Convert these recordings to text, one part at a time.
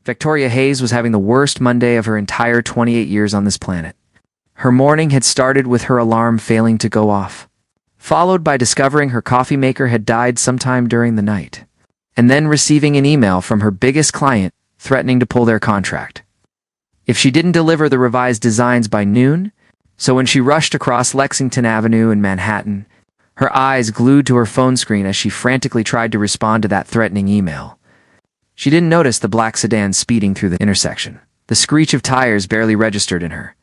Victoria Hayes was having the worst Monday of her entire 28 years on this planet. Her morning had started with her alarm failing to go off, followed by discovering her coffee maker had died sometime during the night, and then receiving an email from her biggest client threatening to pull their contract if she didn't deliver the revised designs by noon. So when she rushed across Lexington Avenue in Manhattan, her eyes glued to her phone screen as she frantically tried to respond to that threatening email, she didn't notice the black sedan speeding through the intersection. The screech of tires barely registered in her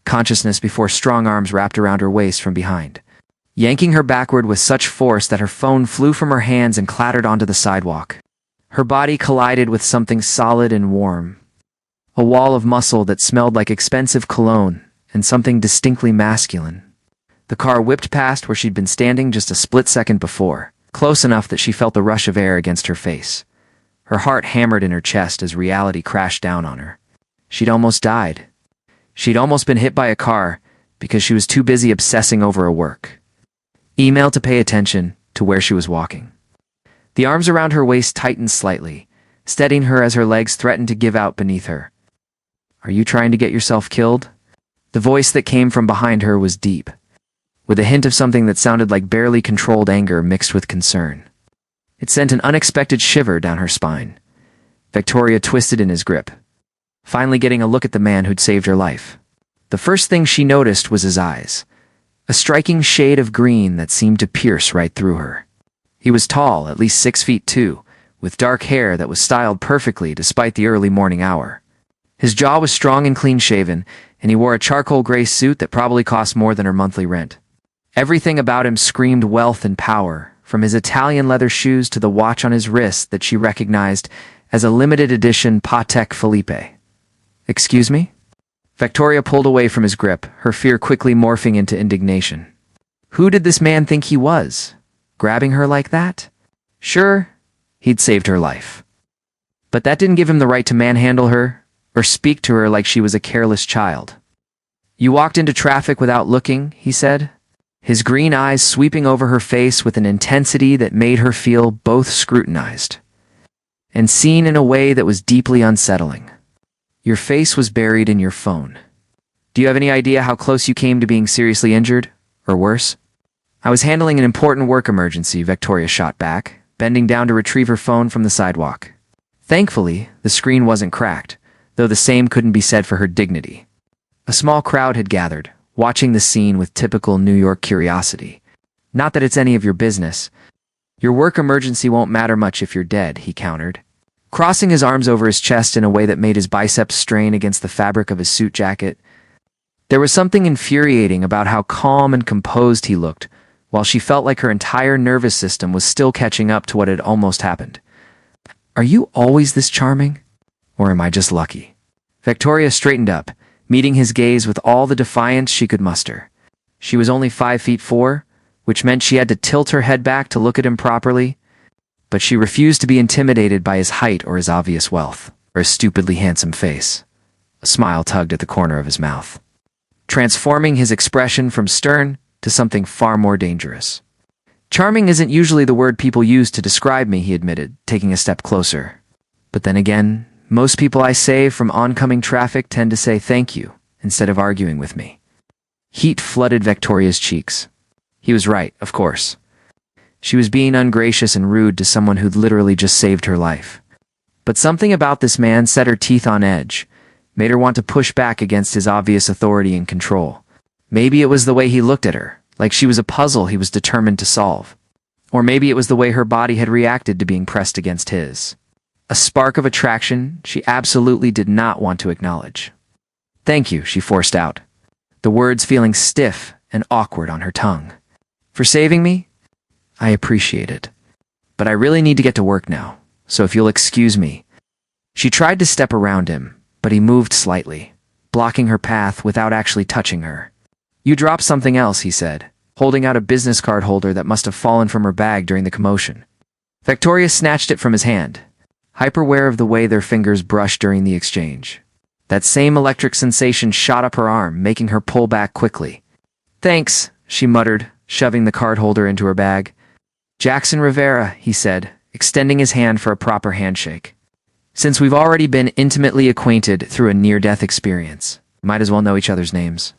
consciousness before strong arms wrapped around her waist from behind, yanking her backward with such force that her phone flew from her hands and clattered onto the sidewalk. Her body collided with something solid and warm, a wall of muscle that smelled like expensive cologne and something distinctly masculine. The car whipped past where she'd been standing just a split second before, close enough that she felt the rush of air against her face. Her heart hammered in her chest as reality crashed down on her. She'd almost died. She'd almost been hit by a car because she was too busy obsessing over a work email to pay attention to where she was walking. The arms around her waist tightened slightly, steadying her as her legs threatened to give out beneath her. "Are you trying to get yourself killed?" The voice that came from behind her was deep, with a hint of something that sounded like barely controlled anger mixed with concern. It sent an unexpected shiver down her spine. Victoria twisted in his grip, finally getting a look at the man who'd saved her life. The first thing she noticed was his eyes, a striking shade of green that seemed to pierce right through her. He was tall, at least 6'2", with dark hair that was styled perfectly despite the early morning hour. His jaw was strong and clean-shaven, and he wore a charcoal gray suit that probably cost more than her monthly rent. Everything about him screamed wealth and power, from his Italian leather shoes to the watch on his wrist that she recognized as a limited edition Patek Philippe. "Excuse me?" Victoria pulled away from his grip, her fear quickly morphing into indignation. Who did this man think he was, grabbing her like that? Sure, he'd saved her life, but that didn't give him the right to manhandle her or speak to her like she was a careless child. "You walked into traffic without looking," he said, his green eyes sweeping over her face with an intensity that made her feel both scrutinized and seen in a way that was deeply unsettling. "Your face was buried in your phone. Do you have any idea how close you came to being seriously injured, or worse?" "I was handling an important work emergency," Victoria shot back, bending down to retrieve her phone from the sidewalk. Thankfully, the screen wasn't cracked, though the same couldn't be said for her dignity. A small crowd had gathered, watching the scene with typical New York curiosity. "Not that it's any of your business. Your work emergency won't matter much if you're dead," he countered, crossing his arms over his chest in a way that made his biceps strain against the fabric of his suit jacket. There was something infuriating about how calm and composed he looked, while she felt like her entire nervous system was still catching up to what had almost happened. "Are you always this charming? Or am I just lucky?" Victoria straightened up, meeting his gaze with all the defiance she could muster. She was only 5'4", which meant she had to tilt her head back to look at him properly, but she refused to be intimidated by his height or his obvious wealth, or his stupidly handsome face. A smile tugged at the corner of his mouth, transforming his expression from stern to something far more dangerous. "Charming isn't usually the word people use to describe me," he admitted, taking a step closer. "But then again, most people I save from oncoming traffic tend to say thank you instead of arguing with me." Heat flooded Victoria's cheeks. He was right, of course. She was being ungracious and rude to someone who'd literally just saved her life. But something about this man set her teeth on edge, made her want to push back against his obvious authority and control. Maybe it was the way he looked at her, like she was a puzzle he was determined to solve. Or maybe it was the way her body had reacted to being pressed against his. A spark of attraction she absolutely did not want to acknowledge. "Thank you," she forced out, the words feeling stiff and awkward on her tongue. "For saving me? I appreciate it. But I really need to get to work now, so if you'll excuse me." She tried to step around him, but he moved slightly, blocking her path without actually touching her. "You dropped something else," he said, holding out a business card holder that must have fallen from her bag during the commotion. Victoria snatched it from his hand, hyper-aware of the way their fingers brushed during the exchange. That same electric sensation shot up her arm, making her pull back quickly. "Thanks," she muttered, shoving the card holder into her bag. "Jackson Rivera," he said, extending his hand for a proper handshake. Since we've already been intimately acquainted through a near-death experience, we might as well know each other's names.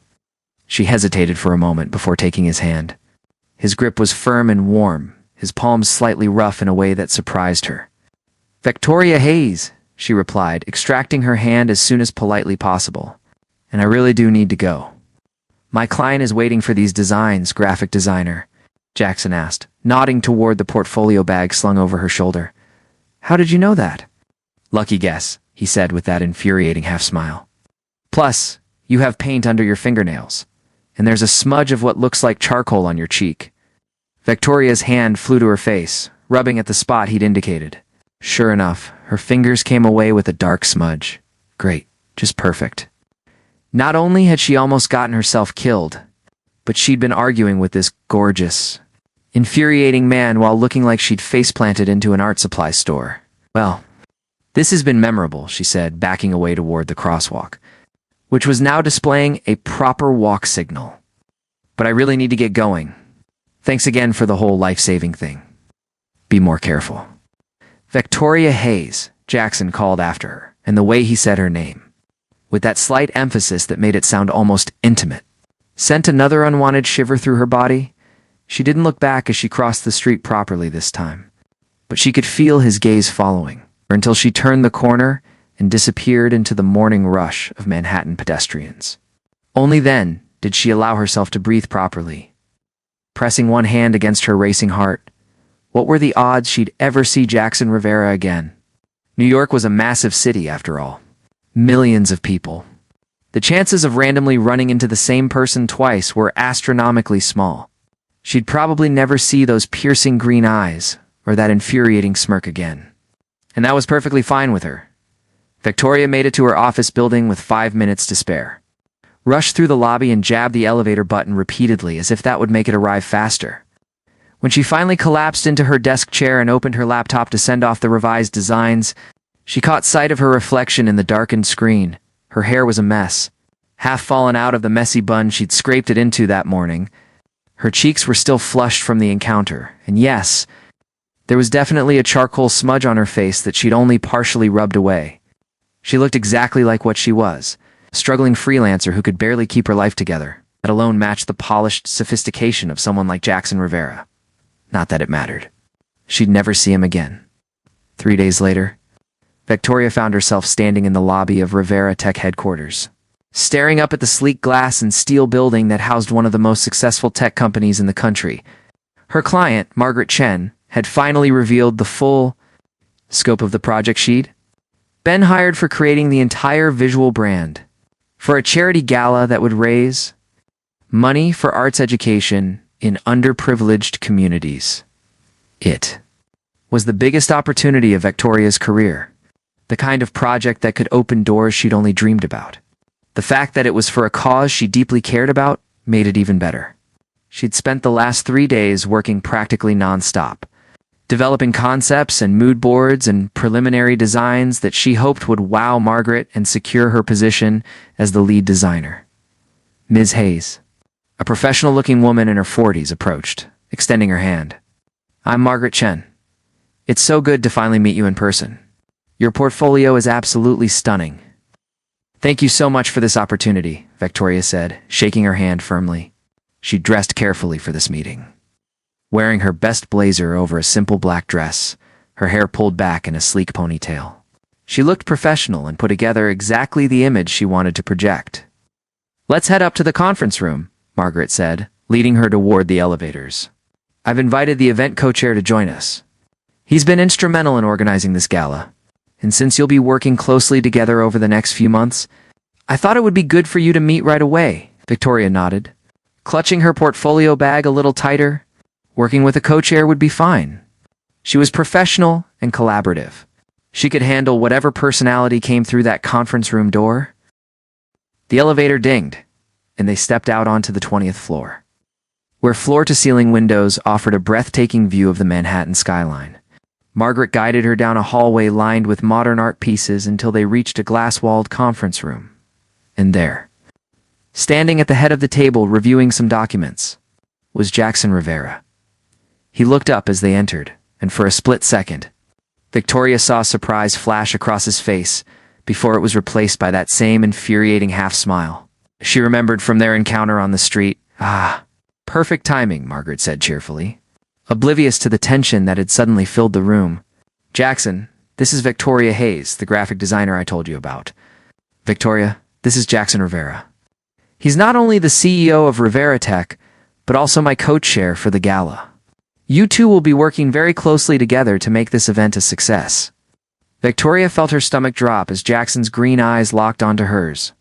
She hesitated for a moment before taking his hand. His grip was firm and warm, his palms slightly rough in a way that surprised her. "Victoria Hayes," she replied, extracting her hand as soon as politely possible. "And I really do need to go." "My client is waiting for these designs, graphic designer," Jackson asked, nodding toward the portfolio bag slung over her shoulder. "How did you know that?" "Lucky guess," he said with that infuriating half-smile. "Plus, you have paint under your fingernails, and there's a smudge of what looks like charcoal on your cheek." Victoria's hand flew to her face, rubbing at the spot he'd indicated. Sure enough, her fingers came away with a dark smudge. Great, just perfect. Not only had she almost gotten herself killed, but she'd been arguing with this gorgeous, infuriating man while looking like she'd face-planted into an art supply store. "Well, this has been memorable," she said, backing away toward the crosswalk, which was now displaying a proper walk signal. "But I really need to get going. Thanks again for the whole life-saving thing. Be more careful." "Victoria Hayes," Jackson called after her, and the way he said her name, with that slight emphasis that made it sound almost intimate, sent another unwanted shiver through her body. She didn't look back as she crossed the street properly this time, but she could feel his gaze following her until she turned the corner and disappeared into the morning rush of Manhattan pedestrians. Only then did she allow herself to breathe properly. Pressing one hand against her racing heart, what were the odds she'd ever see Jackson Rivera again? New York was a massive city, after all. Millions of people. The chances of randomly running into the same person twice were astronomically small. She'd probably never see those piercing green eyes or that infuriating smirk again. And that was perfectly fine with her. Victoria made it to her office building with 5 minutes to spare. Rushed through the lobby and jabbed the elevator button repeatedly as if that would make it arrive faster. When she finally collapsed into her desk chair and opened her laptop to send off the revised designs, she caught sight of her reflection in the darkened screen. Her hair was a mess, half fallen out of the messy bun she'd scraped it into that morning. Her cheeks were still flushed from the encounter, and yes, there was definitely a charcoal smudge on her face that she'd only partially rubbed away. She looked exactly like what she was, a struggling freelancer who could barely keep her life together, let alone match the polished sophistication of someone like Jackson Rivera. Not that it mattered. She'd never see him again. 3 days later, Victoria found herself standing in the lobby of Rivera Tech headquarters, staring up at the sleek glass and steel building that housed one of the most successful tech companies in the country. Her client, Margaret Chen, had finally revealed the full scope of the project she'd been hired for, creating the entire visual brand for a charity gala that would raise money for arts education in underprivileged communities. It was the biggest opportunity of Victoria's career, the kind of project that could open doors she'd only dreamed about. The fact that it was for a cause she deeply cared about made it even better. She'd spent the last 3 days working practically nonstop, developing concepts and mood boards and preliminary designs that she hoped would wow Margaret and secure her position as the lead designer. Ms. Hayes, a professional-looking woman in her 40s, approached, extending her hand. "I'm Margaret Chen. It's so good to finally meet you in person. Your portfolio is absolutely stunning." "Thank you so much for this opportunity," Victoria said, shaking her hand firmly. She dressed carefully for this meeting, wearing her best blazer over a simple black dress, her hair pulled back in a sleek ponytail. She looked professional and put together exactly the image she wanted to project. "Let's head up to the conference room," Margaret said, leading her toward the elevators. "I've invited the event co-chair to join us. He's been instrumental in organizing this gala, and since you'll be working closely together over the next few months, I thought it would be good for you to meet right away." Victoria nodded, clutching her portfolio bag a little tighter. Working with a co-chair would be fine. She was professional and collaborative. She could handle whatever personality came through that conference room door. The elevator dinged, and they stepped out onto the 20th floor, where floor-to-ceiling windows offered a breathtaking view of the Manhattan skyline. Margaret guided her down a hallway lined with modern art pieces until they reached a glass-walled conference room. And there, standing at the head of the table reviewing some documents, was Jackson Rivera. He looked up as they entered, and for a split second, Victoria saw surprise flash across his face before it was replaced by that same infuriating half-smile. She remembered from their encounter on the street. Ah, perfect timing, Margaret said cheerfully, oblivious to the tension that had suddenly filled the room. Jackson, this is Victoria Hayes, the graphic designer I told you about. Victoria, this is Jackson Rivera. He's not only the CEO of Rivera Tech, but also my co-chair for the gala. You two will be working very closely together to make this event a success. Victoria felt her stomach drop as Jackson's green eyes locked onto hers,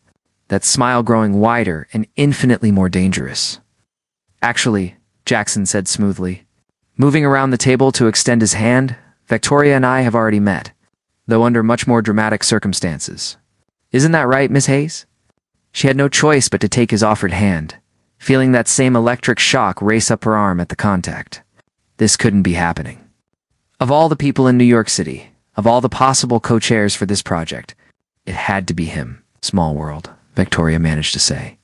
that smile growing wider and infinitely more dangerous. Actually, Jackson said smoothly, moving around the table to extend his hand, Victoria and I have already met, though under much more dramatic circumstances. Isn't that right, Miss Hayes? She had no choice but to take his offered hand, feeling that same electric shock race up her arm at the contact. This couldn't be happening. Of all the people in New York City, of all the possible co-chairs for this project, it had to be him. Small world, Victoria managed to say.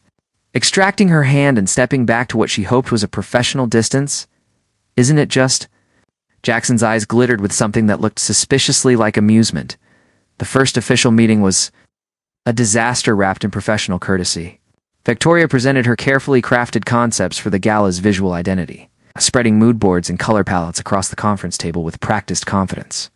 Extracting her hand and stepping back to what she hoped was a professional distance. Isn't it just? Jackson's eyes glittered with something that looked suspiciously like amusement. The first official meeting was a disaster wrapped in professional courtesy. Victoria presented her carefully crafted concepts for the gala's visual identity, spreading mood boards and color palettes across the conference table with practiced confidence.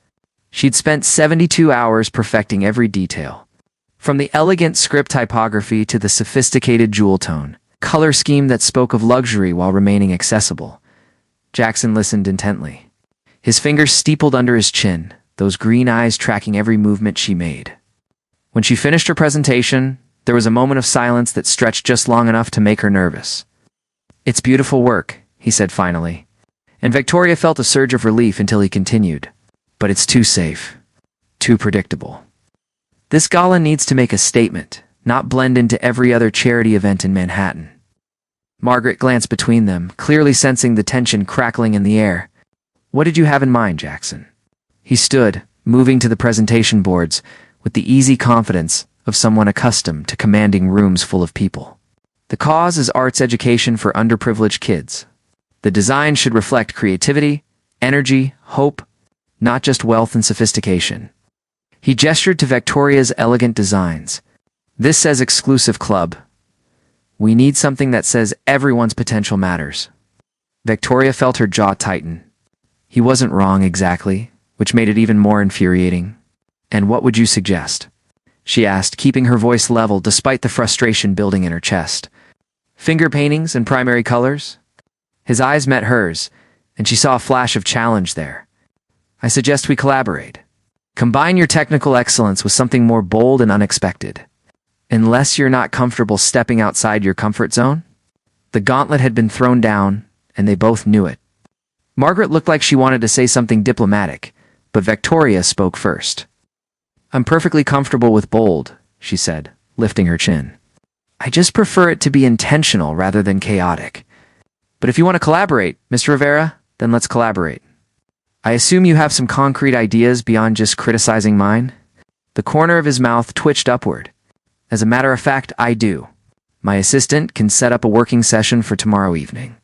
She'd spent 72 hours perfecting every detail, from the elegant script typography to the sophisticated jewel tone, color scheme that spoke of luxury while remaining accessible. Jackson listened intently, his fingers steepled under his chin, those green eyes tracking every movement she made. When she finished her presentation, there was a moment of silence that stretched just long enough to make her nervous. "It's beautiful work," he said finally, and Victoria felt a surge of relief until he continued. "But it's too safe, too predictable. This gala needs to make a statement, not blend into every other charity event in Manhattan." Margaret glanced between them, clearly sensing the tension crackling in the air. "What did you have in mind, Jackson?" He stood, moving to the presentation boards, with the easy confidence of someone accustomed to commanding rooms full of people. "The cause is arts education for underprivileged kids. The design should reflect creativity, energy, hope, not just wealth and sophistication." He gestured to Victoria's elegant designs. "This says exclusive club. We need something that says everyone's potential matters." Victoria felt her jaw tighten. He wasn't wrong exactly, which made it even more infuriating. "And what would you suggest?" she asked, keeping her voice level despite the frustration building in her chest. "Finger paintings and primary colors?" His eyes met hers, and she saw a flash of challenge there. "I suggest we collaborate. Combine your technical excellence with something more bold and unexpected. Unless you're not comfortable stepping outside your comfort zone?" The gauntlet had been thrown down, and they both knew it. Margaret looked like she wanted to say something diplomatic, but Victoria spoke first. "I'm perfectly comfortable with bold," she said, lifting her chin. "I just prefer it to be intentional rather than chaotic. But if you want to collaborate, Mr. Rivera, then let's collaborate. I assume you have some concrete ideas beyond just criticizing mine?" The corner of his mouth twitched upward. "As a matter of fact, I do. My assistant can set up a working session for tomorrow evening.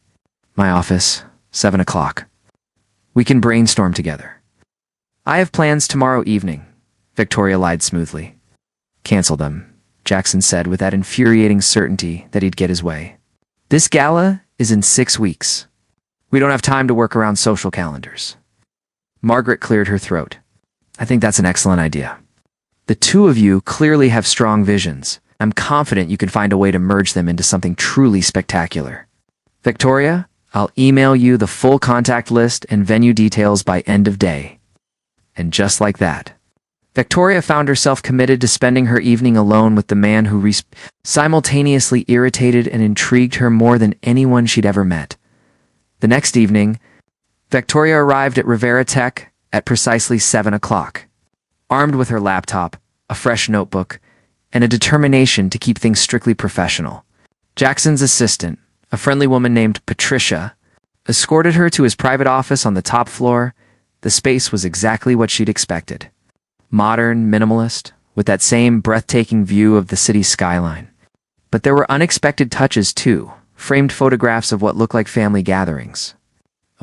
My office, 7 o'clock. We can brainstorm together." "I have plans tomorrow evening," Victoria lied smoothly. "Cancel them," Jackson said with that infuriating certainty that he'd get his way. "This gala is in 6 weeks. We don't have time to work around social calendars." Margaret cleared her throat. "I think that's an excellent idea. The two of you clearly have strong visions. I'm confident you can find a way to merge them into something truly spectacular. Victoria, I'll email you the full contact list and venue details by end of day." And just like that, Victoria found herself committed to spending her evening alone with the man who simultaneously irritated and intrigued her more than anyone she'd ever met. The next evening, Victoria arrived at Rivera Tech at precisely 7 o'clock, armed with her laptop, a fresh notebook, and a determination to keep things strictly professional. Jackson's assistant, a friendly woman named Patricia, escorted her to his private office on the top floor. The space was exactly what she'd expected. Modern, minimalist, with that same breathtaking view of the city's skyline. But there were unexpected touches too, framed photographs of what looked like family gatherings.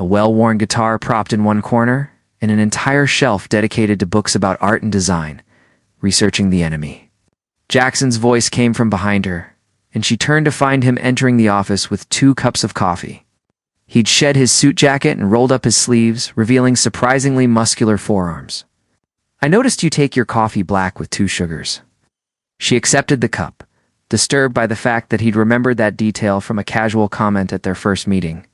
A well-worn guitar propped in one corner, and an entire shelf dedicated to books about art and design, researching the enemy. Jackson's voice came from behind her, and she turned to find him entering the office with 2 cups of coffee. He'd shed his suit jacket and rolled up his sleeves, revealing surprisingly muscular forearms. "I noticed you take your coffee black with 2 sugars." She accepted the cup, disturbed by the fact that he'd remembered that detail from a casual comment at their first meeting.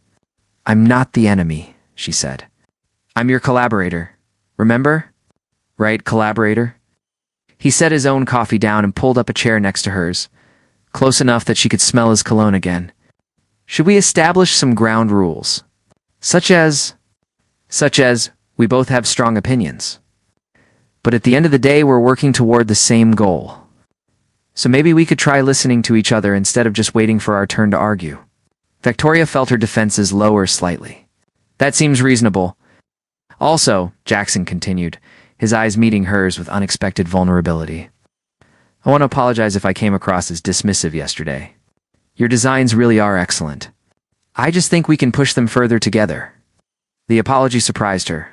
"I'm not the enemy," she said. "I'm your collaborator. Remember? Right, collaborator?" He set his own coffee down and pulled up a chair next to hers, close enough that she could smell his cologne again. "Should we establish some ground rules? Such as, we both have strong opinions. But at the end of the day, we're working toward the same goal. So maybe we could try listening to each other instead of just waiting for our turn to argue." Victoria felt her defenses lower slightly. "That seems reasonable. Also," Jackson continued, his eyes meeting hers with unexpected vulnerability, "I want to apologize if I came across as dismissive yesterday. Your designs really are excellent. I just think we can push them further together." The apology surprised her.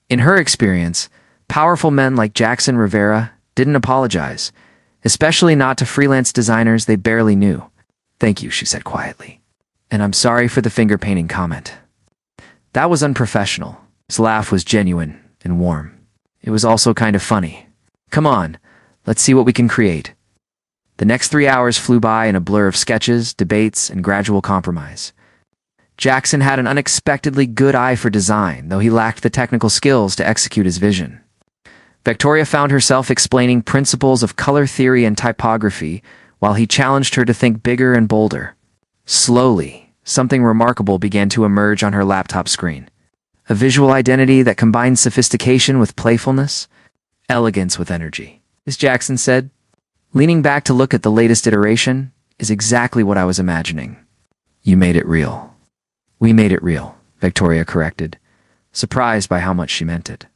In her experience, powerful men like Jackson Rivera didn't apologize, especially not to freelance designers they barely knew. "Thank you," she said quietly. "And I'm sorry for the finger painting comment." That was unprofessional. His laugh was genuine and warm. It was also kind of funny. "Come on, let's see what we can create." The next 3 hours flew by in a blur of sketches, debates, and gradual compromise. Jackson had an unexpectedly good eye for design, though he lacked the technical skills to execute his vision. Victoria found herself explaining principles of color theory and typography, while he challenged her to think bigger and bolder. Slowly, something remarkable began to emerge on her laptop screen. A visual identity that combined sophistication with playfulness, elegance with energy. As Jackson said, leaning back to look at the latest iteration, is exactly what I was imagining. "You made it real." "We made it real," Victoria corrected, surprised by how much she meant it.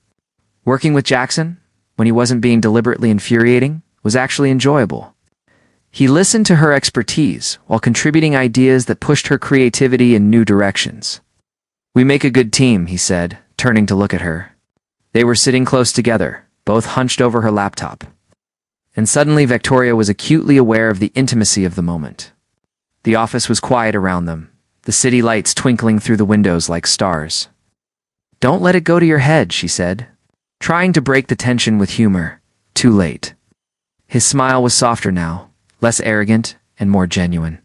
Working with Jackson, when he wasn't being deliberately infuriating, was actually enjoyable. He listened to her expertise while contributing ideas that pushed her creativity in new directions. "We make a good team," he said, turning to look at her. They were sitting close together, both hunched over her laptop. And suddenly Victoria was acutely aware of the intimacy of the moment. The office was quiet around them, the city lights twinkling through the windows like stars. "Don't let it go to your head," she said, trying to break the tension with humor. Too late. His smile was softer now, less arrogant and more genuine.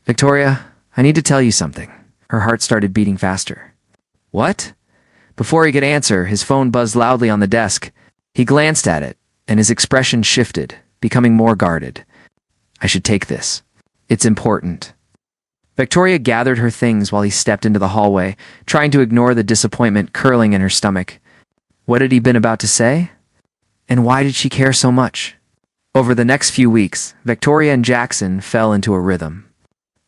"Victoria, I need to tell you something." Her heart started beating faster. "What?" Before he could answer, his phone buzzed loudly on the desk. He glanced at it, and his expression shifted, becoming more guarded. "I should take this. It's important." Victoria gathered her things while he stepped into the hallway, trying to ignore the disappointment curling in her stomach. What had he been about to say? And why did she care so much? Over the next few weeks, Victoria and Jackson fell into a rhythm.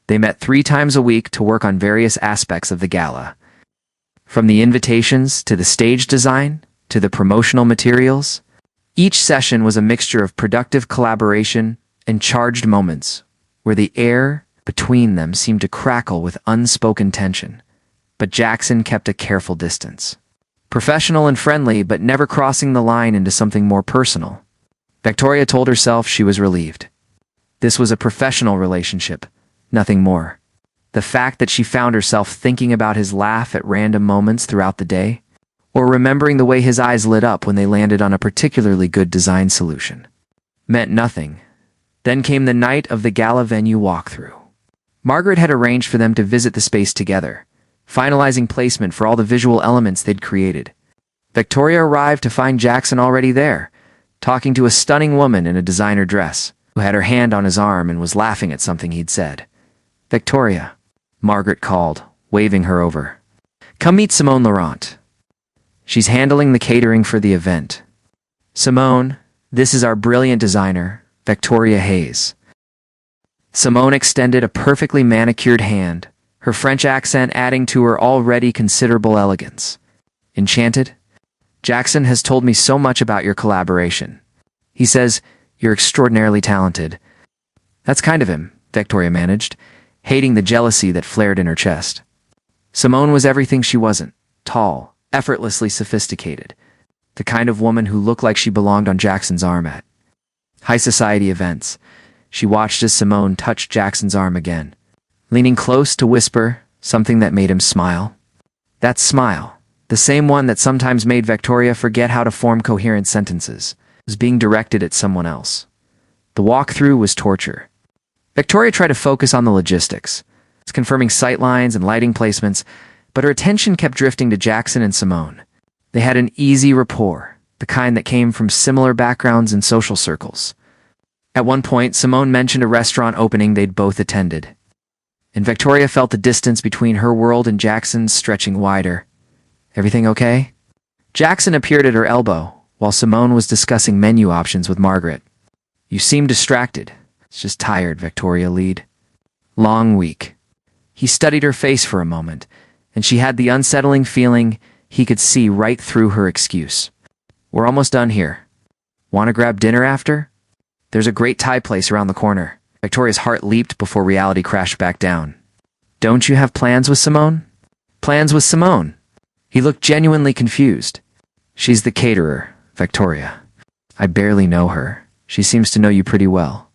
They met 3 times a week to work on various aspects of the gala. From the invitations to the stage design to the promotional materials, each session was a mixture of productive collaboration and charged moments where the air between them seemed to crackle with unspoken tension. But Jackson kept a careful distance. Professional and friendly, but never crossing the line into something more personal. Victoria told herself she was relieved. This was a professional relationship, nothing more. The fact that she found herself thinking about his laugh at random moments throughout the day, or remembering the way his eyes lit up when they landed on a particularly good design solution, meant nothing. Then came the night of the gala venue walkthrough. Margaret had arranged for them to visit the space together, finalizing placement for all the visual elements they'd created. Victoria arrived to find Jackson already there, talking to a stunning woman in a designer dress, who had her hand on his arm and was laughing at something he'd said. "Victoria," Margaret called, waving her over. "Come meet Simone Laurent. She's handling the catering for the event." "Simone, this is our brilliant designer, Victoria Hayes." Simone extended a perfectly manicured hand, her French accent adding to her already considerable elegance. "Enchanted? Jackson has told me so much about your collaboration. He says you're extraordinarily talented." "That's kind of him," Victoria managed, hating the jealousy that flared in her chest. Simone was everything she wasn't: tall, effortlessly sophisticated, the kind of woman who looked like she belonged on Jackson's arm at high society events. She watched as Simone touched Jackson's arm again, leaning close to whisper something that made him smile. That smile, the same one that sometimes made Victoria forget how to form coherent sentences, was being directed at someone else. The walkthrough was torture. Victoria tried to focus on the logistics, confirming sight lines and lighting placements, but her attention kept drifting to Jackson and Simone. They had an easy rapport, the kind that came from similar backgrounds and social circles. At one point, Simone mentioned a restaurant opening they'd both attended, and Victoria felt the distance between her world and Jackson's stretching wider. Everything okay? Jackson appeared at her elbow, while Simone was discussing menu options with Margaret. You seem distracted. It's just tired, Victoria lead. Long week. He studied her face for a moment, and she had the unsettling feeling he could see right through her excuse. We're almost done here. Want to grab dinner after? There's a great Thai place around the corner. Victoria's heart leaped before reality crashed back down. Don't you have plans with Simone? Plans with Simone? He looked genuinely confused. She's the caterer, Victoria. I barely know her. She seems to know you pretty well.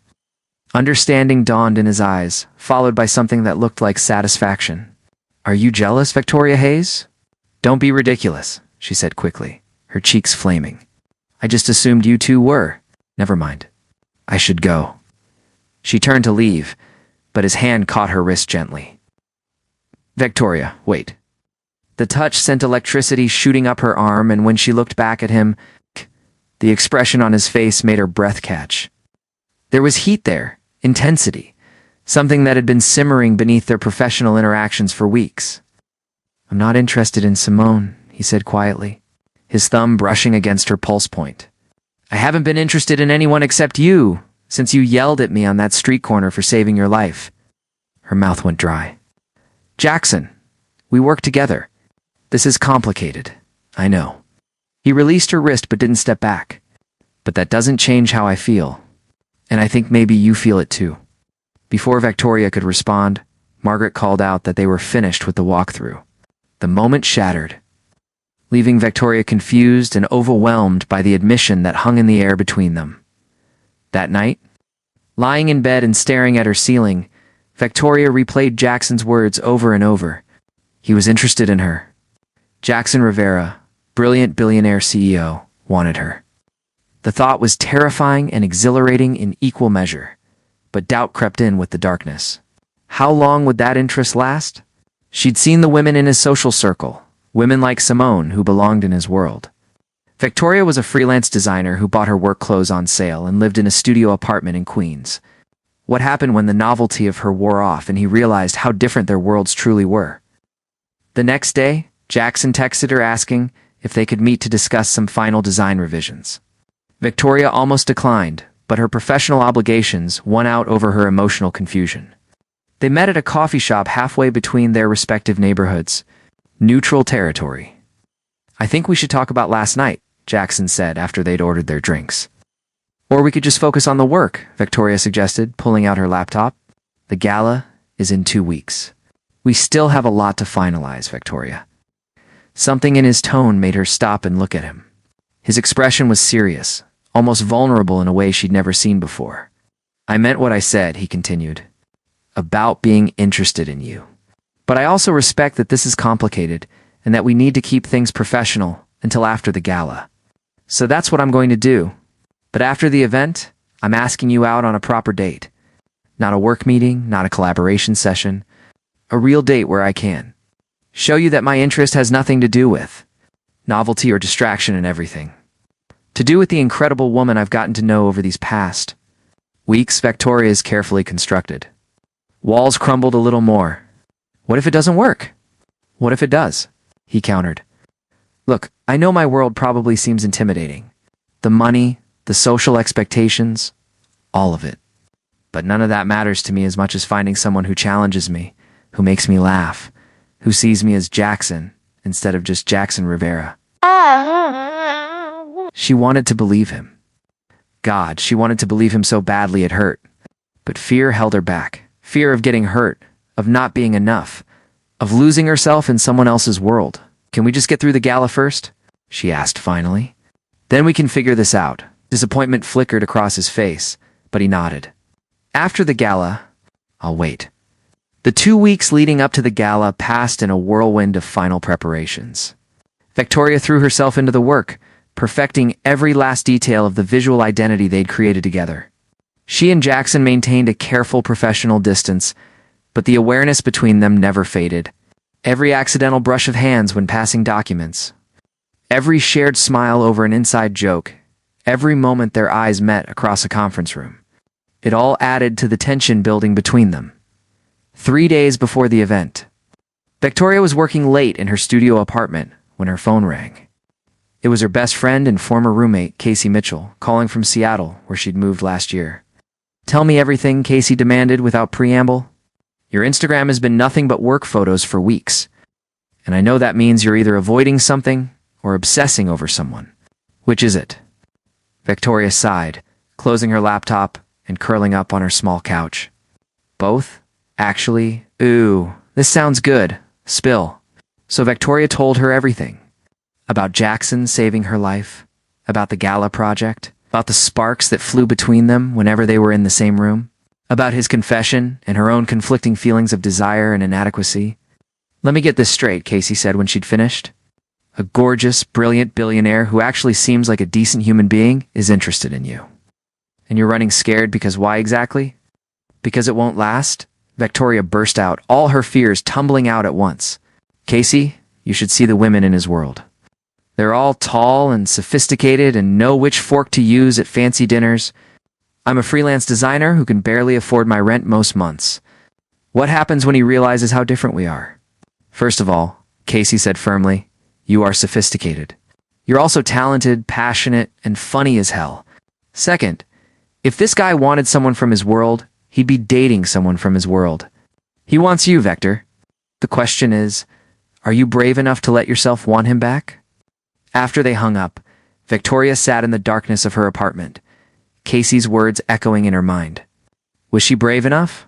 Understanding dawned in his eyes, followed by something that looked like satisfaction. Are you jealous, Victoria Hayes? Don't be ridiculous, she said quickly, her cheeks flaming. I just assumed you two were. Never mind. I should go. She turned to leave, but his hand caught her wrist gently. Victoria, wait. The touch sent electricity shooting up her arm, and when she looked back at him, the expression on his face made her breath catch. There was heat there, intensity, something that had been simmering beneath their professional interactions for weeks. I'm not interested in Simone, he said quietly, his thumb brushing against her pulse point. I haven't been interested in anyone except you, since you yelled at me on that street corner for saving your life. Her mouth went dry. Jackson, we work together. This is complicated, I know. He released her wrist but didn't step back. But that doesn't change how I feel. And I think maybe you feel it too. Before Victoria could respond, Margaret called out that they were finished with the walkthrough. The moment shattered, leaving Victoria confused and overwhelmed by the admission that hung in the air between them. That night, lying in bed and staring at her ceiling, Victoria replayed Jackson's words over and over. He was interested in her. Jackson Rivera, brilliant billionaire CEO, wanted her. The thought was terrifying and exhilarating in equal measure, but doubt crept in with the darkness. How long would that interest last? She'd seen the women in his social circle, women like Simone who belonged in his world. Victoria was a freelance designer who bought her work clothes on sale and lived in a studio apartment in Queens. What happened when the novelty of her wore off and he realized how different their worlds truly were? The next day, Jackson texted her asking if they could meet to discuss some final design revisions. Victoria almost declined, but her professional obligations won out over her emotional confusion. They met at a coffee shop halfway between their respective neighborhoods. Neutral territory. I think we should talk about last night, Jackson said after they'd ordered their drinks. Or we could just focus on the work, Victoria suggested, pulling out her laptop. The gala is in 2 weeks. We still have a lot to finalize, Victoria. Something in his tone made her stop and look at him. His expression was serious, almost vulnerable in a way she'd never seen before. I meant what I said, he continued. About being interested in you. But I also respect that this is complicated and that we need to keep things professional until after the gala. So that's what I'm going to do. But after the event, I'm asking you out on a proper date. Not a work meeting, not a collaboration session. A real date where I can show you that my interest has nothing to do with novelty or distraction and everything. To do with the incredible woman I've gotten to know over these past weeks. Victoria's carefully constructed walls crumbled a little more. What if it doesn't work? What if it does? He countered. Look, I know my world probably seems intimidating. The money, the social expectations, all of it. But none of that matters to me as much as finding someone who challenges me, who makes me laugh, who sees me as Jackson instead of just Jackson Rivera. She wanted to believe him. God, she wanted to believe him so badly it hurt. But fear held her back. Fear of getting hurt, of not being enough, of losing herself in someone else's world. Can we just get through the gala first? She asked finally. Then we can figure this out. Disappointment flickered across his face, but he nodded. After the gala, I'll wait. The 2 weeks leading up to the gala passed in a whirlwind of final preparations. Victoria threw herself into the work, perfecting every last detail of the visual identity they'd created together. She and Jackson maintained a careful professional distance, but the awareness between them never faded. Every accidental brush of hands when passing documents, every shared smile over an inside joke, every moment their eyes met across a conference room. It all added to the tension building between them. 3 days before the event, Victoria was working late in her studio apartment when her phone rang. It was her best friend and former roommate, Casey Mitchell, calling from Seattle, where she'd moved last year. Tell me everything, Casey demanded without preamble. Your Instagram has been nothing but work photos for weeks. And I know that means you're either avoiding something or obsessing over someone. Which is it? Victoria sighed, closing her laptop and curling up on her small couch. Both? Actually, ooh, this sounds good. Spill. So Victoria told her everything. About Jackson saving her life, about the gala project, about the sparks that flew between them whenever they were in the same room, about his confession and her own conflicting feelings of desire and inadequacy. Let me get this straight, Casey said when she'd finished. A gorgeous, brilliant billionaire who actually seems like a decent human being is interested in you. And you're running scared because why exactly? Because it won't last? Victoria burst out, all her fears tumbling out at once. Casey, you should see the women in his world. They're all tall and sophisticated and know which fork to use at fancy dinners. I'm a freelance designer who can barely afford my rent most months. What happens when he realizes how different we are? First of all, Casey said firmly, you are sophisticated. You're also talented, passionate, and funny as hell. Second, if this guy wanted someone from his world, he'd be dating someone from his world. He wants you, Vector. The question is, are you brave enough to let yourself want him back? After they hung up, Victoria sat in the darkness of her apartment, Casey's words echoing in her mind. Was she brave enough?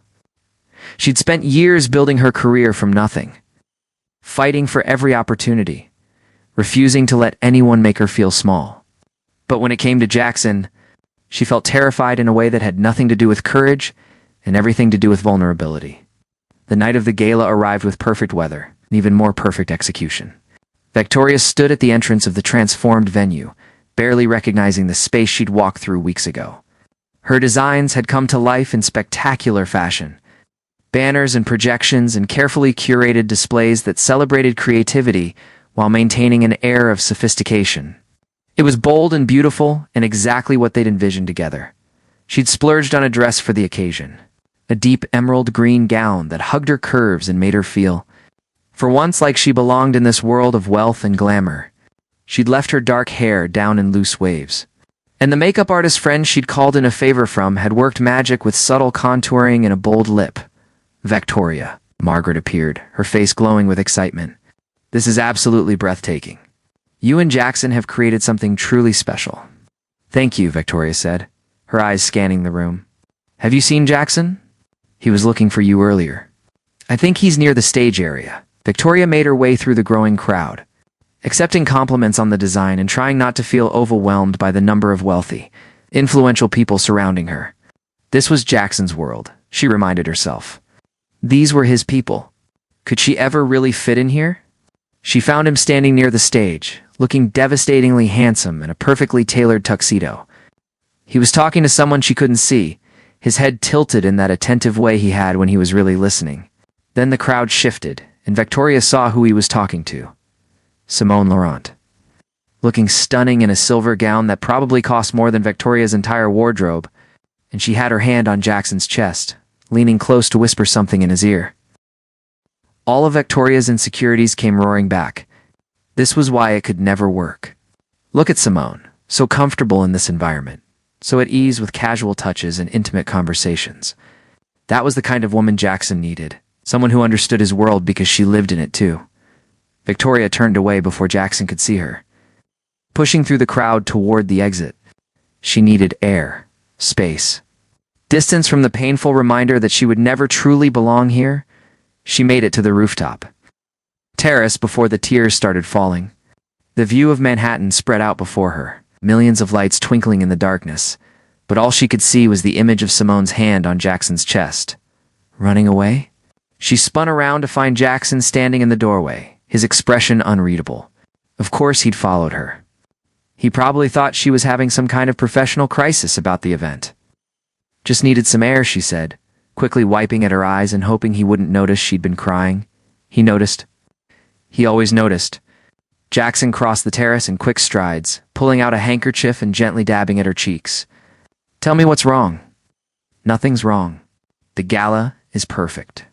She'd spent years building her career from nothing, fighting for every opportunity, refusing to let anyone make her feel small. But when it came to Jackson, she felt terrified in a way that had nothing to do with courage and everything to do with vulnerability. The night of the gala arrived with perfect weather, and even more perfect execution. Victoria stood at the entrance of the transformed venue, barely recognizing the space she'd walked through weeks ago. Her designs had come to life in spectacular fashion. Banners and projections and carefully curated displays that celebrated creativity while maintaining an air of sophistication. It was bold and beautiful and exactly what they'd envisioned together. She'd splurged on a dress for the occasion, a deep emerald green gown that hugged her curves and made her feel, for once, like she belonged in this world of wealth and glamour. She'd left her dark hair down in loose waves. And the makeup artist friend she'd called in a favor from had worked magic with subtle contouring and a bold lip. Victoria, Margaret appeared, her face glowing with excitement. This is absolutely breathtaking. You and Jackson have created something truly special. Thank you, Victoria said, her eyes scanning the room. Have you seen Jackson? He was looking for you earlier. I think he's near the stage area. Victoria made her way through the growing crowd, accepting compliments on the design and trying not to feel overwhelmed by the number of wealthy, influential people surrounding her. This was Jackson's world, she reminded herself. These were his people. Could she ever really fit in here? She found him standing near the stage, looking devastatingly handsome in a perfectly tailored tuxedo. He was talking to someone she couldn't see, his head tilted in that attentive way he had when he was really listening. Then the crowd shifted, and Victoria saw who he was talking to. Simone Laurent. Looking stunning in a silver gown that probably cost more than Victoria's entire wardrobe, and she had her hand on Jackson's chest, leaning close to whisper something in his ear. All of Victoria's insecurities came roaring back. This was why it could never work. Look at Simone, so comfortable in this environment, so at ease with casual touches and intimate conversations. That was the kind of woman Jackson needed. Someone who understood his world because she lived in it too. Victoria turned away before Jackson could see her. Pushing through the crowd toward the exit, she needed air, space, distance from the painful reminder that she would never truly belong here. She made it to the rooftop. terrace before the tears started falling. The view of Manhattan spread out before her, millions of lights twinkling in the darkness, but all she could see was the image of Simone's hand on Jackson's chest. Running away? She spun around to find Jackson standing in the doorway, his expression unreadable. Of course he'd followed her. He probably thought she was having some kind of professional crisis about the event. Just needed some air, she said, quickly wiping at her eyes and hoping he wouldn't notice she'd been crying. He noticed. He always noticed. Jackson crossed the terrace in quick strides, pulling out a handkerchief and gently dabbing at her cheeks. Tell me what's wrong. Nothing's wrong. The gala is perfect.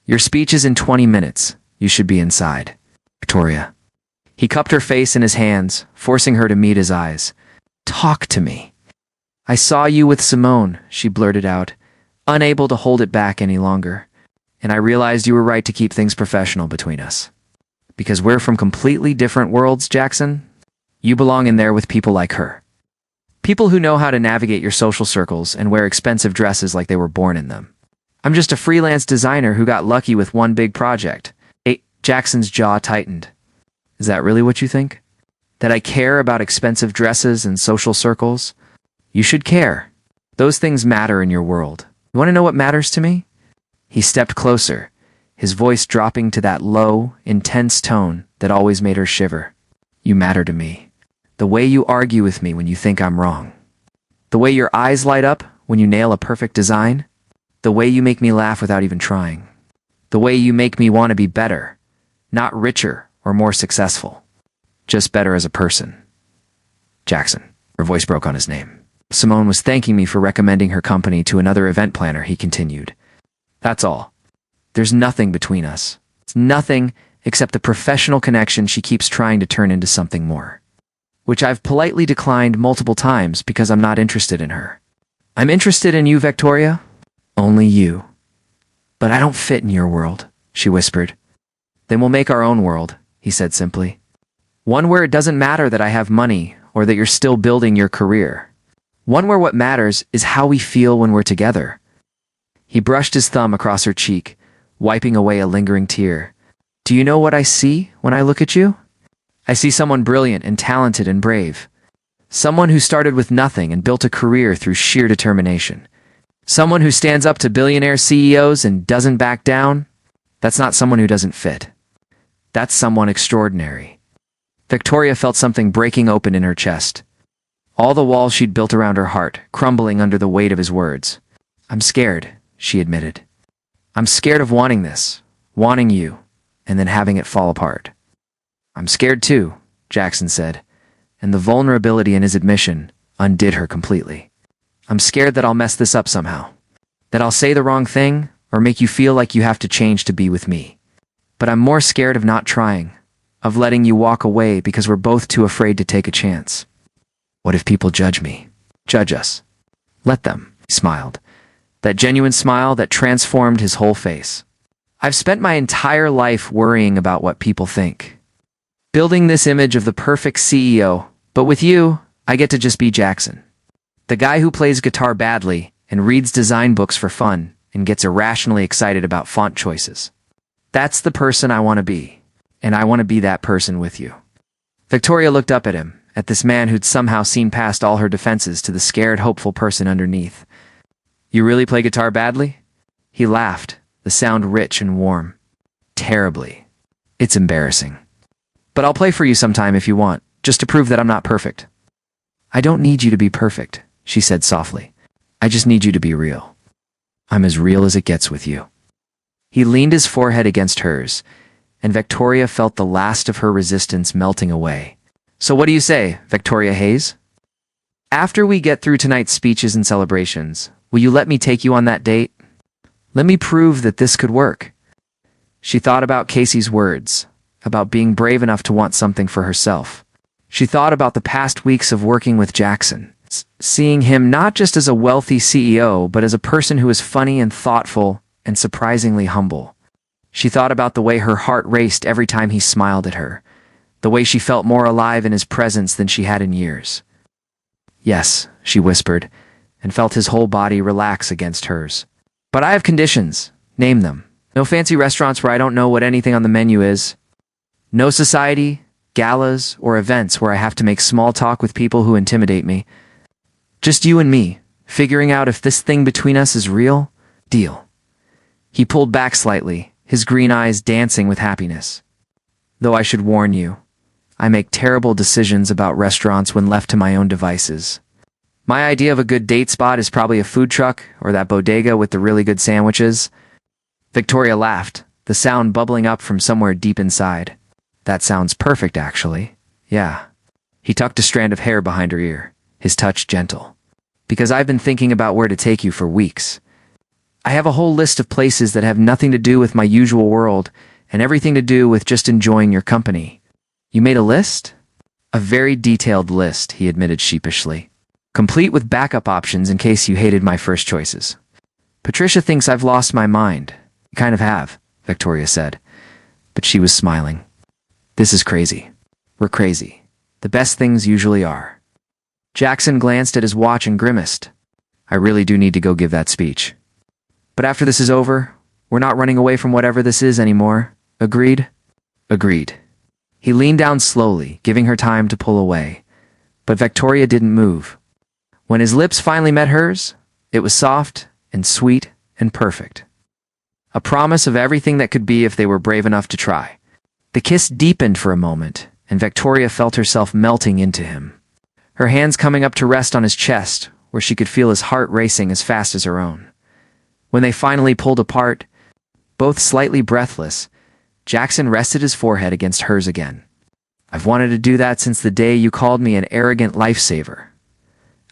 Your speech is in 20 minutes. You should be inside. Victoria. He cupped her face in his hands, forcing her to meet his eyes. Talk to me. I saw you with Simone, she blurted out, unable to hold it back any longer. And I realized you were right to keep things professional between us. Because we're from completely different worlds, Jackson. You belong in there with people like her. People who know how to navigate your social circles and wear expensive dresses like they were born in them. I'm just a freelance designer who got lucky with one big project. Jackson's jaw tightened. Is that really what you think? That I care about expensive dresses and social circles? You should care. Those things matter in your world. You want to know what matters to me? He stepped closer, his voice dropping to that low, intense tone that always made her shiver. You matter to me. The way you argue with me when you think I'm wrong. The way your eyes light up when you nail a perfect design. The way you make me laugh without even trying. The way you make me want to be better. Not richer or more successful. Just better as a person. Jackson. Her voice broke on his name. Simone was thanking me for recommending her company to another event planner, he continued. That's all. There's nothing between us. It's nothing except the professional connection she keeps trying to turn into something more. Which I've politely declined multiple times because I'm not interested in her. I'm interested in you, Victoria. Only you. But I don't fit in your world, she whispered. Then we'll make our own world, he said simply. One where it doesn't matter that I have money or that you're still building your career. One where what matters is how we feel when we're together. He brushed his thumb across her cheek, wiping away a lingering tear. Do you know what I see when I look at you? I see someone brilliant and talented and brave. Someone who started with nothing and built a career through sheer determination. Someone who stands up to billionaire CEOs and doesn't back down. That's not someone who doesn't fit. That's someone extraordinary. Victoria felt something breaking open in her chest. All the walls she'd built around her heart, crumbling under the weight of his words. I'm scared, she admitted. I'm scared of wanting this, wanting you, and then having it fall apart. I'm scared too, Jackson said, and the vulnerability in his admission undid her completely. I'm scared that I'll mess this up somehow. That I'll say the wrong thing or make you feel like you have to change to be with me. But I'm more scared of not trying, of letting you walk away because we're both too afraid to take a chance. What if people judge me? Judge us. Let them, he smiled. That genuine smile that transformed his whole face. I've spent my entire life worrying about what people think. Building this image of the perfect CEO, but with you, I get to just be Jackson. The guy who plays guitar badly and reads design books for fun and gets irrationally excited about font choices. That's the person I want to be, and I want to be that person with you. Victoria looked up at him, at this man who'd somehow seen past all her defenses to the scared, hopeful person underneath. You really play guitar badly? He laughed, the sound rich and warm. Terribly. It's embarrassing. But I'll play for you sometime if you want, just to prove that I'm not perfect. I don't need you to be perfect, she said softly. I just need you to be real. I'm as real as it gets with you. He leaned his forehead against hers, and Victoria felt the last of her resistance melting away. So what do you say, Victoria Hayes? After we get through tonight's speeches and celebrations, will you let me take you on that date? Let me prove that this could work. She thought about Casey's words, about being brave enough to want something for herself. She thought about the past weeks of working with Jackson, seeing him not just as a wealthy CEO, but as a person who is funny and thoughtful and surprisingly humble. She thought about the way her heart raced every time he smiled at her, the way she felt more alive in his presence than she had in years. Yes, she whispered, and felt his whole body relax against hers. But I have conditions. Name them. No fancy restaurants where I don't know what anything on the menu is. No society, galas, or events where I have to make small talk with people who intimidate me. Just you and me, figuring out if this thing between us is real. Deal. He pulled back slightly, his green eyes dancing with happiness. Though I should warn you, I make terrible decisions about restaurants when left to my own devices. My idea of a good date spot is probably a food truck or that bodega with the really good sandwiches. Victoria laughed, the sound bubbling up from somewhere deep inside. That sounds perfect, actually. Yeah. He tucked a strand of hair behind her ear, his touch gentle. Because I've been thinking about where to take you for weeks. I have a whole list of places that have nothing to do with my usual world and everything to do with just enjoying your company. You made a list? A very detailed list, he admitted sheepishly. Complete with backup options in case you hated my first choices. Patricia thinks I've lost my mind. You kind of have, Victoria said. But she was smiling. This is crazy. We're crazy. The best things usually are. Jackson glanced at his watch and grimaced. I really do need to go give that speech. But after this is over, we're not running away from whatever this is anymore. Agreed? Agreed. He leaned down slowly, giving her time to pull away. But Victoria didn't move. When his lips finally met hers, it was soft and sweet and perfect. A promise of everything that could be if they were brave enough to try. The kiss deepened for a moment, and Victoria felt herself melting into him. Her hands coming up to rest on his chest, where she could feel his heart racing as fast as her own. When they finally pulled apart, both slightly breathless, Jackson rested his forehead against hers again. I've wanted to do that since the day you called me an arrogant lifesaver.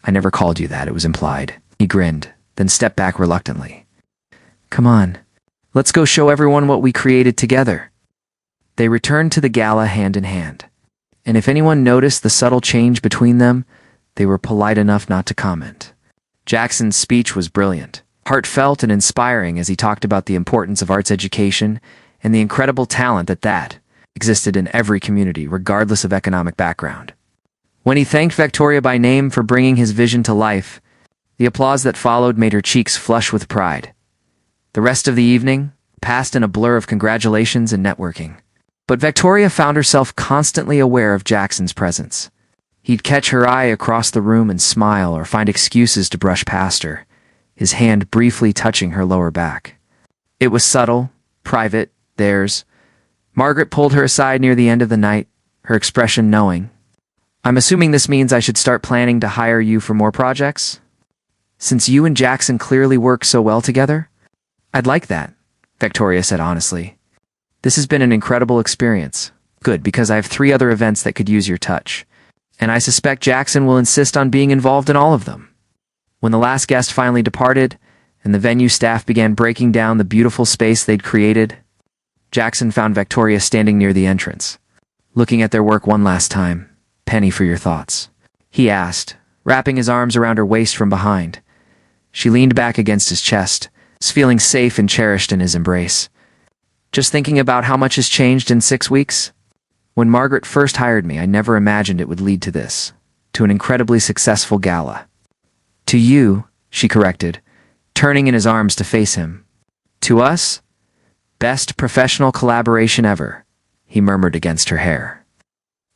I never called you that, it was implied. He grinned, then stepped back reluctantly. Come on, let's go show everyone what we created together. They returned to the gala hand in hand. And if anyone noticed the subtle change between them, they were polite enough not to comment. Jackson's speech was brilliant, heartfelt and inspiring as he talked about the importance of arts education and the incredible talent that existed in every community, regardless of economic background. When he thanked Victoria by name for bringing his vision to life, the applause that followed made her cheeks flush with pride. The rest of the evening passed in a blur of congratulations and networking. But Victoria found herself constantly aware of Jackson's presence. He'd catch her eye across the room and smile or find excuses to brush past her, his hand briefly touching her lower back. It was subtle, private, theirs. Margaret pulled her aside near the end of the night, her expression knowing. I'm assuming this means I should start planning to hire you for more projects? Since you and Jackson clearly work so well together? I'd like that, Victoria said honestly. This has been an incredible experience. Good, because I have 3 other events that could use your touch. And I suspect Jackson will insist on being involved in all of them. When the last guest finally departed, and the venue staff began breaking down the beautiful space they'd created, Jackson found Victoria standing near the entrance, looking at their work one last time. Penny for your thoughts, he asked, wrapping his arms around her waist from behind. She leaned back against his chest, feeling safe and cherished in his embrace. Just thinking about how much has changed in 6 weeks? When Margaret first hired me, I never imagined it would lead to this, to an incredibly successful gala. To you, she corrected, turning in his arms to face him. To us? Best professional collaboration ever, he murmured against her hair.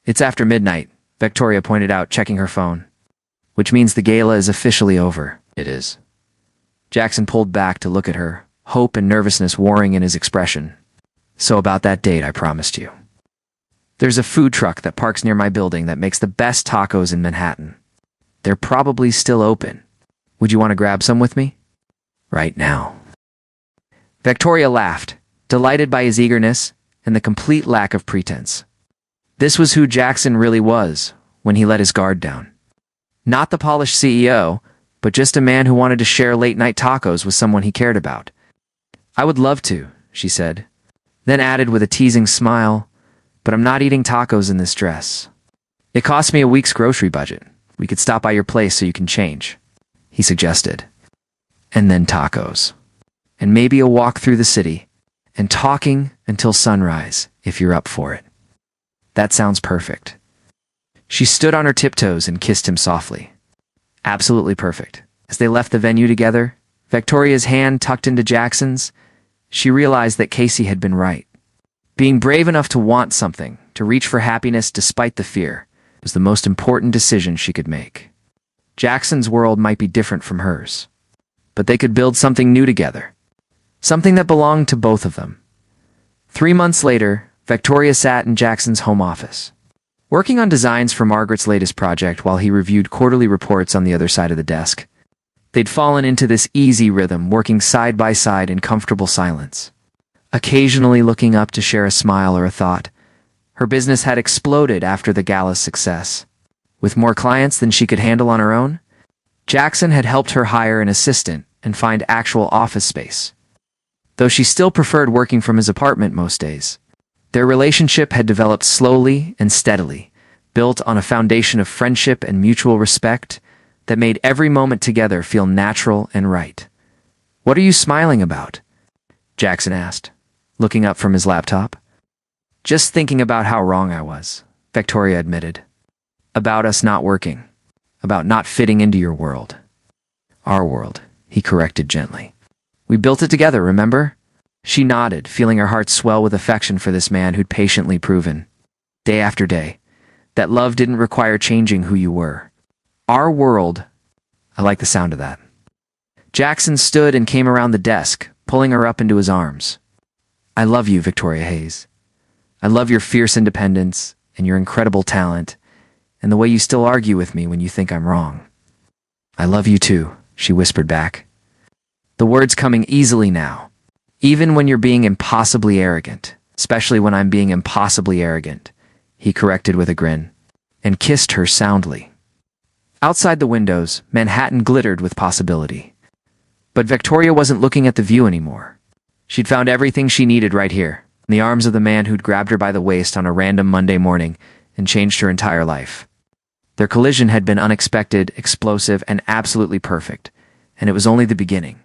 It's after midnight, Victoria pointed out, checking her phone. Which means the gala is officially over. It is. Jackson pulled back to look at her, hope and nervousness warring in his expression. So about that date I promised you. There's a food truck that parks near my building that makes the best tacos in Manhattan. They're probably still open. Would you want to grab some with me? Right now. Victoria laughed, delighted by his eagerness and the complete lack of pretense. This was who Jackson really was when he let his guard down. Not the polished CEO, but just a man who wanted to share late-night tacos with someone he cared about. I would love to, she said, then added with a teasing smile, but I'm not eating tacos in this dress. It cost me a week's grocery budget. We could stop by your place so you can change, he suggested. And then tacos. And maybe a walk through the city, and talking until sunrise, if you're up for it. That sounds perfect. She stood on her tiptoes and kissed him softly. Absolutely perfect. As they left the venue together, Victoria's hand tucked into Jackson's, she realized that Casey had been right. Being brave enough to want something, to reach for happiness despite the fear, was the most important decision she could make. Jackson's world might be different from hers, but they could build something new together, something that belonged to both of them. 3 months later, Victoria sat in Jackson's home office, working on designs for Margaret's latest project while he reviewed quarterly reports on the other side of the desk. They'd fallen into this easy rhythm, working side by side in comfortable silence, occasionally looking up to share a smile or a thought. Her business had exploded after the gala's success. With more clients than she could handle on her own, Jackson had helped her hire an assistant and find actual office space. Though she still preferred working from his apartment most days, their relationship had developed slowly and steadily, built on a foundation of friendship and mutual respect that made every moment together feel natural and right. "What are you smiling about?" Jackson asked, looking up from his laptop. "Just thinking about how wrong I was," Victoria admitted. "About us not working. About not fitting into your world." "Our world," he corrected gently. "We built it together, remember?" She nodded, feeling her heart swell with affection for this man who'd patiently proven, day after day, that love didn't require changing who you were. "Our world," I like the sound of that. Jackson stood and came around the desk, pulling her up into his arms. "I love you, Victoria Hayes. I love your fierce independence and your incredible talent, and the way you still argue with me when you think I'm wrong." "I love you too," she whispered back, the words coming easily now. "Even when you're being impossibly arrogant, especially when I'm being impossibly arrogant," he corrected with a grin, and kissed her soundly. Outside the windows, Manhattan glittered with possibility. But Victoria wasn't looking at the view anymore. She'd found everything she needed right here, in the arms of the man who'd grabbed her by the waist on a random Monday morning and changed her entire life. Their collision had been unexpected, explosive, and absolutely perfect, and it was only the beginning.